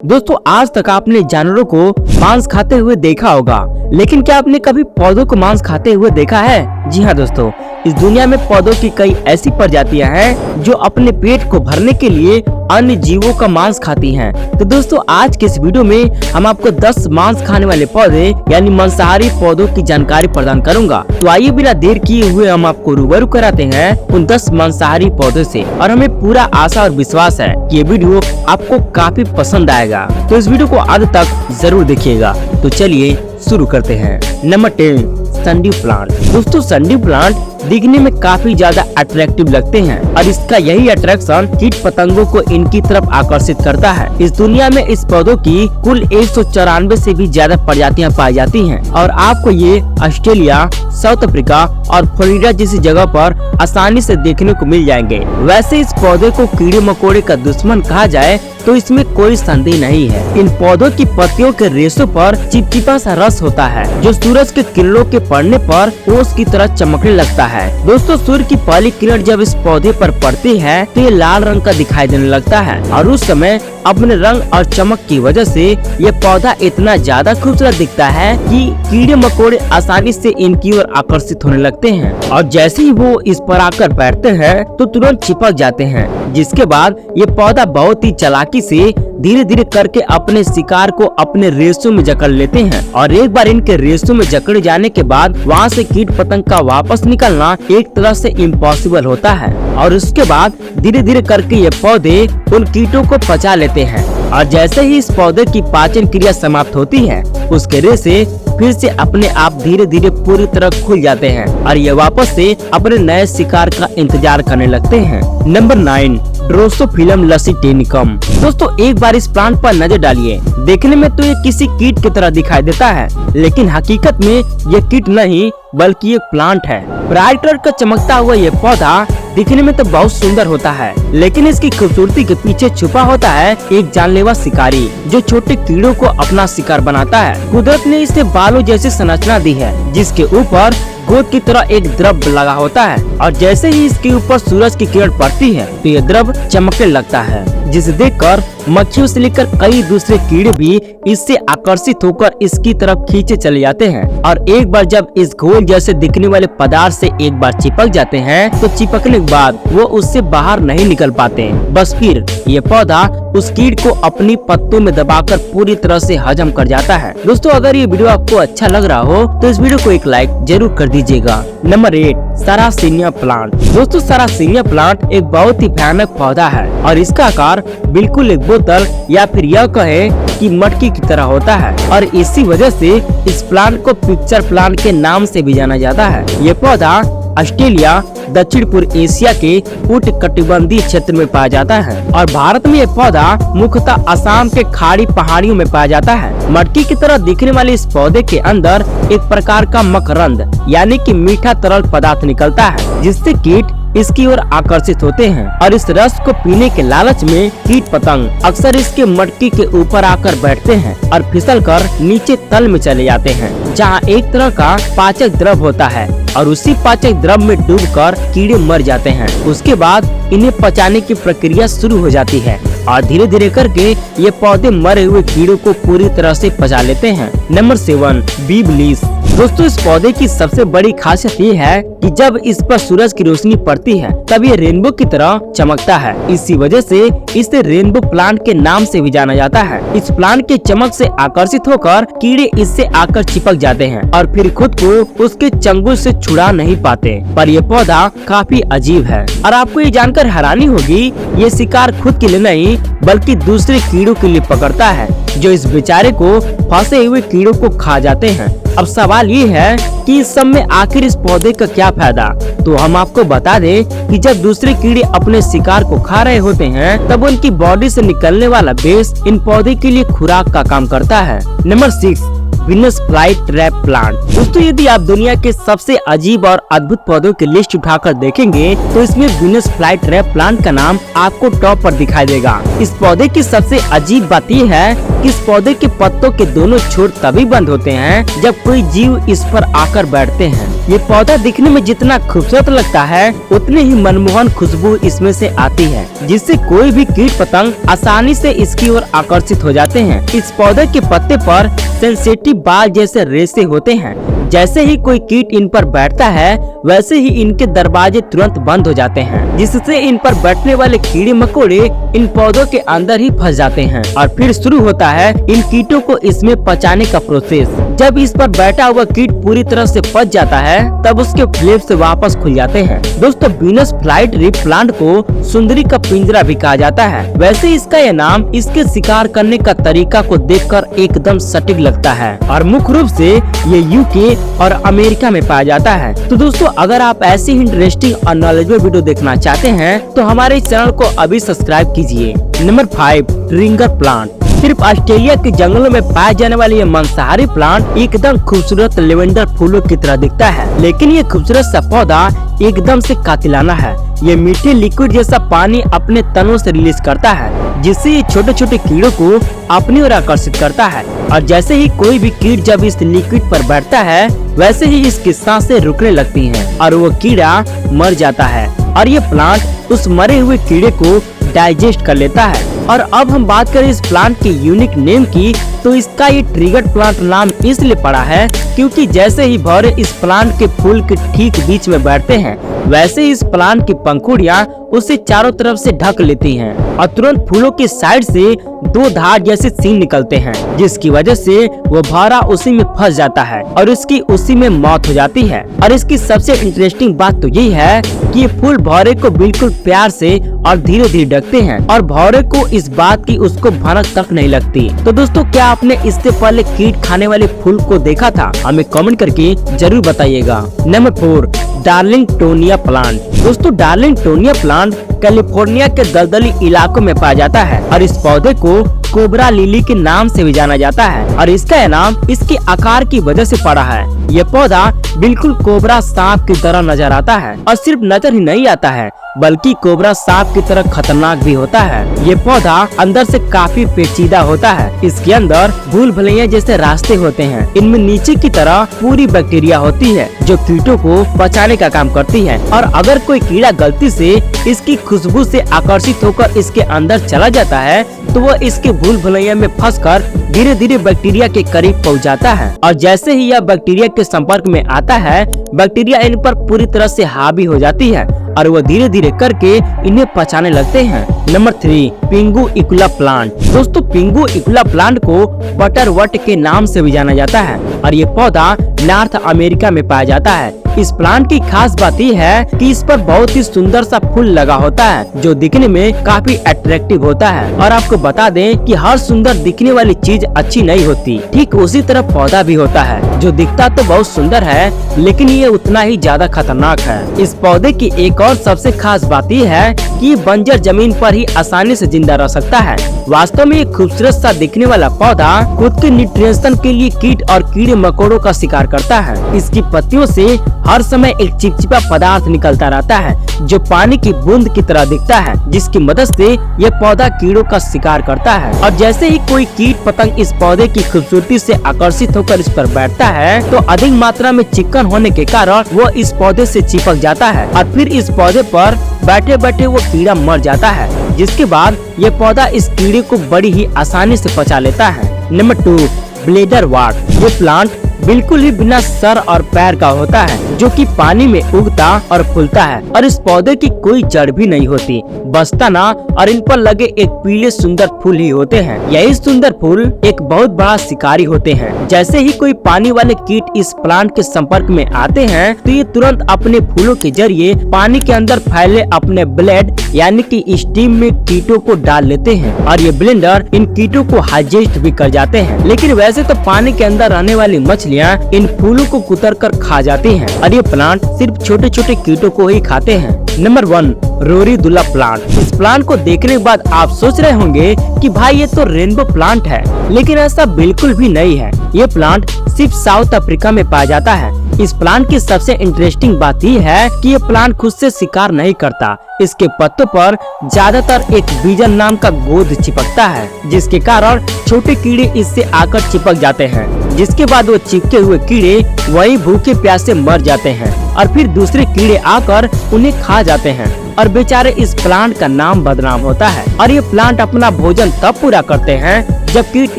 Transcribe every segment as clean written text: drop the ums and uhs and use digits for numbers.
दोस्तों आज तक आपने जानवरों को मांस खाते हुए देखा होगा, लेकिन क्या आपने कभी पौधों को मांस खाते हुए देखा है? जी हाँ दोस्तों, इस दुनिया में पौधों की कई ऐसी प्रजातियां हैं जो अपने पेट को भरने के लिए अन्य जीवों का मांस खाती हैं। तो दोस्तों आज के इस वीडियो में हम आपको 10 मांस खाने वाले पौधे यानी मांसाहारी पौधों की जानकारी प्रदान करूंगा। तो आइए बिना देर किए हुए हम आपको रूबरू कराते हैं उन 10 मांसाहारी पौधों से, और हमें पूरा आशा और विश्वास है कि ये वीडियो आपको काफी पसंद आएगा। तो इस वीडियो को अंत तक जरूर देखिएगा। तो चलिए शुरू करते हैं। Number 10, sundew plant. दोस्तों संडीव प्लांट दिखने में काफी ज्यादा अट्रैक्टिव लगते हैं और इसका यही अट्रैक्शन कीट पतंगों को इनकी तरफ आकर्षित करता है। इस दुनिया में इस पौधों की कुल 194 से भी ज्यादा प्रजातियां पाई जाती हैं और आपको ये ऑस्ट्रेलिया, साउथ अफ्रीका और फ्लोरिडा जैसी जगह पर आसानी से देखने को मिल जाएंगे। वैसे इस पौधे को कीड़े मकोड़े का दुश्मन कहा जाए तो इसमें कोई संदेह नहीं है। इन पौधों की पत्तियों के रेशों पर चिपचिपा सा रस होता है जो सूरज के किरणों के पड़ने पर ओस की तरह चमकने लगता है। दोस्तों सूर्य की पहली किरण जब इस पौधे पर पड़ती है तो ये लाल रंग का दिखाई देने लगता है और उस समय अपने रंग और चमक की वजह से ये पौधा इतना ज्यादा खूबसूरत दिखता है कि कीड़े मकोड़े आसानी से इनकी ओर आकर्षित होने लगते हैं और जैसे ही वो इस पर आकर बैठते हैं तो तुरंत चिपक जाते हैं, जिसके बाद ये पौधा बहुत ही चालाकी से धीरे धीरे करके अपने शिकार को अपने रेशों में जकड़ लेते हैं और एक बार इनके रेशों में जकड़ जाने के बाद वहाँ से कीट पतंग का वापस निकलना एक तरह से इम्पॉसिबल होता है और उसके बाद धीरे धीरे करके ये पौधे उन कीटों को पचा लेते हैं और जैसे ही इस पौधे की पाचन क्रिया समाप्त होती है उसके रेशे फिर से अपने आप धीरे धीरे पूरी तरह खुल जाते हैं और ये वापस से अपने नए शिकार का इंतजार करने लगते हैं। नंबर 9, ड्रोसोफिलम लसीटेनिकम। दोस्तों एक बार इस प्लांट पर नजर डालिए। देखने में तो ये किसी कीट की तरह दिखाई देता है, लेकिन हकीकत में ये कीट नहीं बल्कि एक प्लांट है। ब्राइट कलर का चमकता हुआ ये पौधा दिखने में तो बहुत सुंदर होता है, लेकिन इसकी खूबसूरती के पीछे छुपा होता है एक जानलेवा शिकारी जो छोटे कीड़ों को अपना शिकार बनाता है। कुदरत ने इसे बालों जैसी संरचना दी है जिसके ऊपर गोंद की तरह एक द्रव लगा होता है और जैसे ही इसके ऊपर सूरज की किरण पड़ती है तो ये द्रव चमकने लगता है, जिसे देखकर मक्खियों से लेकर कई दूसरे कीड़े भी इससे आकर्षित होकर इसकी तरफ खींचे चले जाते हैं और एक बार जब इस घोल जैसे दिखने वाले पदार्थ से एक बार चिपक जाते हैं तो चिपकने के बाद वो उससे बाहर नहीं निकल पाते। बस फिर ये पौधा उस कीट को अपनी पत्तों में दबाकर पूरी तरह से हजम कर जाता है। दोस्तों अगर ये वीडियो आपको अच्छा लग रहा हो तो इस वीडियो को एक लाइक जरूर कर दीजिएगा। Number 8, sarracenia plant. दोस्तों सरासिनिया प्लांट एक बहुत ही भयानक पौधा है और इसका आकार बिल्कुल एक बोतल या फिर यह कहे कि मटकी की तरह होता है और इसी वजह से इस प्लांट को पिक्चर प्लांट के नाम से भी जाना जाता है। ये पौधा ऑस्ट्रेलिया, दक्षिण पूर्व एशिया के उष्णकटिबंधीय क्षेत्र में पाया जाता है और भारत में यह पौधा मुख्यतः असम के खाड़ी पहाड़ियों में पाया जाता है। मटकी की तरह दिखने वाले इस पौधे के अंदर एक प्रकार का मकरंद यानी कि मीठा तरल पदार्थ निकलता है जिससे कीट इसकी ओर आकर्षित होते हैं और इस रस को पीने के लालच में कीट पतंग अक्सर इसके मटकी के ऊपर आकर बैठते हैं और फिसलकर नीचे तल में चले जाते हैं जहां एक तरह का पाचक द्रव होता है और उसी पाचक द्रव में डूबकर कीड़े मर जाते हैं। उसके बाद इन्हें पचाने की प्रक्रिया शुरू हो जाती है और धीरे धीरे करके ये पौधे मरे हुए कीड़ों को पूरी तरह से पचा लेते हैं। Number 7, B bleach. दोस्तों इस पौधे की सबसे बड़ी खासियत ये है कि जब इस पर सूरज की रोशनी पड़ती है तब ये रेनबो की तरह चमकता है। इसी वजह से इसे रेनबो प्लांट के नाम से भी जाना जाता है। इस प्लांट के चमक से आकर्षित होकर कीड़े इससे आकर चिपक जाते हैं और फिर खुद को उसके चंगुल से छुड़ा नहीं पाते। पर यह पौधा काफी अजीब है और आपको ये जानकर हैरानी होगी ये शिकार खुद के लिए नहीं बल्कि दूसरे कीड़ों के लिए पकड़ता है जो इस बेचारे को फंसे हुए कीड़ों को खा जाते हैं। अब सवाल ये है कि इस सब में आखिर इस पौधे का क्या फायदा? तो हम आपको बता दें कि जब दूसरे कीड़े अपने शिकार को खा रहे होते हैं तब उनकी बॉडी से निकलने वाला वेस्ट इन पौधे के लिए खुराक का काम करता है। Number 6, Venus fly trap plant. दोस्तों यदि आप दुनिया के सबसे अजीब और अद्भुत पौधों की लिस्ट उठाकर देखेंगे तो इसमें विनस फ्लाई ट्रैप प्लांट का नाम आपको टॉप पर दिखाई देगा। इस पौधे की सबसे अजीब बात यह है कि इस पौधे के पत्तों के दोनों छोर तभी बंद होते हैं जब कोई जीव इस पर आकर बैठते हैं ये पौधा दिखने में जितना खूबसूरत लगता है उतनी ही मनमोहन खुशबू इसमें से आती है, जिससे कोई भी कीट पतंग आसानी से इसकी ओर आकर्षित हो जाते हैं। इस पौधे के पत्ते पर सेंसिटिव बाल जैसे रेशे होते हैं। जैसे ही कोई कीट इन पर बैठता है वैसे ही इनके दरवाजे तुरंत बंद हो जाते हैं, जिससे इन पर बैठने वाले कीड़े मकोड़े इन पौधों के अंदर ही फंस जाते हैं और फिर शुरू होता है इन कीटों को इसमें पचाने का प्रोसेस। जब इस पर बैठा हुआ कीट पूरी तरह से पच जाता है तब उसके फ्लेप से वापस खुल जाते हैं। दोस्तों, वीनस फ्लाइट रिप प्लांट को सुंदरी का पिंजरा भी कहा जाता है। वैसे इसका यह नाम इसके शिकार करने का तरीका को देखकर एकदम सटीक लगता है और मुख्य रूप से ये यूके और अमेरिका में पाया जाता है। तो दोस्तों, अगर आप ऐसी इंटरेस्टिंग और नॉलेजेबल वीडियो देखना चाहते हैं तो हमारे इस चैनल को अभी सब्सक्राइब कीजिए। Number 5, ringer plant. सिर्फ ऑस्ट्रेलिया के जंगलों में पाए जाने वाले ये मांसाहारी प्लांट एकदम खूबसूरत लेवेंडर फूलों की तरह दिखता है, लेकिन ये खूबसूरत सा पौधा एकदम से कातिलाना है। ये मीठे लिक्विड जैसा पानी अपने तनों से रिलीज करता है, जिससे ये छोटे छोटे कीड़ों को अपनी ओर आकर्षित करता है। और जैसे ही कोई भी कीट जब इस लिक्विड पर बैठता है वैसे ही इसकी सांसें रुकने लगती हैं और वो कीड़ा मर जाता है और ये प्लांट उस मरे हुए कीड़े को डाइजेस्ट कर लेता है। और अब हम बात करें इस प्लांट के यूनिक नेम की, तो इसका ये ट्रिगर्ड प्लांट नाम इसलिए पड़ा है क्योंकि जैसे ही भौरे इस प्लांट के फूल के ठीक बीच में बैठते हैं वैसे इस प्लांट की पंखुड़ियाँ उसे चारों तरफ से ढक लेती हैं और तुरंत फूलों के साइड से 2 धार जैसे सीन निकलते हैं, जिसकी वजह से वो भौरा उसी में फंस जाता है और उसकी उसी में मौत हो जाती है। और इसकी सबसे इंटरेस्टिंग बात तो यही है कि ये फूल भौरे को बिल्कुल प्यार से और धीरे धीरे ढकते हैं और भौरे को इस बात की उसको भनक तक नहीं लगती। तो दोस्तों, क्या आपने इससे पहले कीट खाने वाले फूल को देखा था? हमें कमेंट करके जरूर बताइएगा। Number 4, darlingtonia plant. दोस्तों, डार्लिंगटोनिया प्लांट कैलिफोर्निया के दलदली इलाकों में पाया जाता है और इस पौधे को कोबरा लिली के नाम से भी जाना जाता है और इसका नाम इसके आकार की वजह से पड़ा है। ये पौधा बिल्कुल कोबरा सांप की तरह नजर आता है और सिर्फ नजर ही नहीं आता है बल्कि कोबरा सांप की तरह खतरनाक भी होता है। ये पौधा अंदर से काफी पेचीदा होता है। इसके अंदर भूल भुलैया जैसे रास्ते होते हैं। इनमें नीचे की तरह पूरी बैक्टीरिया होती है जो कीटों को पचाने का काम करती है और अगर कोई कीड़ा गलती से इसकी खुशबू से आकर्षित होकर इसके अंदर चला जाता है तो वो इसके भूल भुलैया में फंसकर धीरे धीरे बैक्टीरिया के करीब पहुंच जाता है और जैसे ही यह बैक्टीरिया के संपर्क में आता है बैक्टीरिया इन पर पूरी तरह से हावी हो जाती है और वो धीरे धीरे करके इन्हें पचाने लगते हैं। Number 3, pinguicula plant. दोस्तों, पिंगू इकुला प्लांट को बटरवट के नाम से भी जाना जाता है और ये पौधा नॉर्थ अमेरिका में पाया जाता है। इस प्लांट की खास बात यह है कि इस पर बहुत ही सुंदर सा फूल लगा होता है जो दिखने में काफी अट्रैक्टिव होता है। और आपको बता दें कि हर सुंदर दिखने वाली चीज अच्छी नहीं होती, ठीक उसी तरह पौधा भी होता है जो दिखता तो बहुत सुंदर है लेकिन ये उतना ही ज्यादा खतरनाक है। इस पौधे की एक और सबसे खास बात यह है कि बंजर जमीन पर ही आसानी से जिंदा रह सकता है। वास्तव में एक खूबसूरत सा दिखने वाला पौधा खुद के न्यूट्रिएंट्स के लिए कीट और कीड़े मकोड़ों का शिकार करता है। इसकी पत्तियों से हर समय एक चिपचिपा पदार्थ निकलता रहता है जो पानी की बूंद की तरह दिखता है, जिसकी मदद से यह पौधा कीड़ों का शिकार करता है। और जैसे ही कोई कीट पतंग इस पौधे की खूबसूरती से आकर्षित होकर इस पर बैठता है तो अधिक मात्रा में चिकन होने के कारण वो इस पौधे से चिपक जाता है और फिर इस पौधे पर बैठे बैठे वो कीड़ा मर जाता है, जिसके बाद ये पौधा इस कीड़े को बड़ी ही आसानी से पचा लेता है। नंबर 2, ब्लेडरवॉट। ये प्लांट बिल्कुल ही बिना सर और पैर का होता है जो कि पानी में उगता और फूलता है और इस पौधे की कोई जड़ भी नहीं होती, बस तना और इन पर लगे एक पीले सुंदर फूल ही होते हैं। यही सुंदर फूल एक बहुत बड़ा शिकारी होते हैं। जैसे ही कोई पानी वाले कीट इस प्लांट के संपर्क में आते हैं तो ये तुरंत अपने फूलों के जरिए पानी के अंदर फैले अपने ब्लेड यानी कि स्टीम में कीटों को डाल लेते हैं और ये ब्लेंडर इन कीटों को हाइजेस्ट भी कर जाते हैं। लेकिन वैसे तो पानी के अंदर रहने वाली मछलियाँ इन फूलों को कुतर कर खा जाती हैं और ये प्लांट सिर्फ छोटे छोटे कीटों को ही खाते हैं। Number 1, roridula plant. इस प्लांट को देखने के बाद आप सोच रहे होंगे कि भाई ये तो रेनबो प्लांट है, लेकिन ऐसा बिल्कुल भी नहीं है। ये प्लांट सिर्फ साउथ अफ्रीका में पाया जाता है। इस प्लांट की सबसे इंटरेस्टिंग बात ये है कि ये प्लांट खुद से शिकार नहीं करता। इसके पत्तों पर ज्यादातर एक बीजन नाम का गोंद चिपकता है, जिसके कारण छोटे कीड़े इससे आकर चिपक जाते हैं, जिसके बाद वो चिपके हुए कीड़े वही भूखे प्यासे मर जाते हैं और फिर दूसरे कीड़े आकर उन्हें खा जाते हैं और बेचारे इस प्लांट का नाम बदनाम होता है। और ये प्लांट अपना भोजन तब पूरा करते हैं जब कीट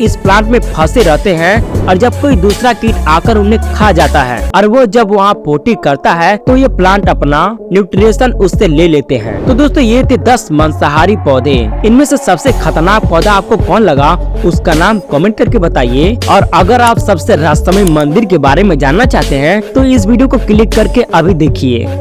इस प्लांट में फंसे रहते हैं और जब कोई दूसरा कीट आकर उन्हें खा जाता है और वो जब वहाँ पोटी करता है तो ये प्लांट अपना न्यूट्रिशन उससे ले लेते हैं। तो दोस्तों ये थे 10 मांसाहारी पौधे। इनमें से सबसे खतरनाक पौधा आपको कौन लगा उसका नाम कमेंट करके बताइए। और अगर आप सबसे रहस्यमय मंदिर के बारे में जानना चाहते हैं तो इस वीडियो को क्लिक करके अभी देखिए।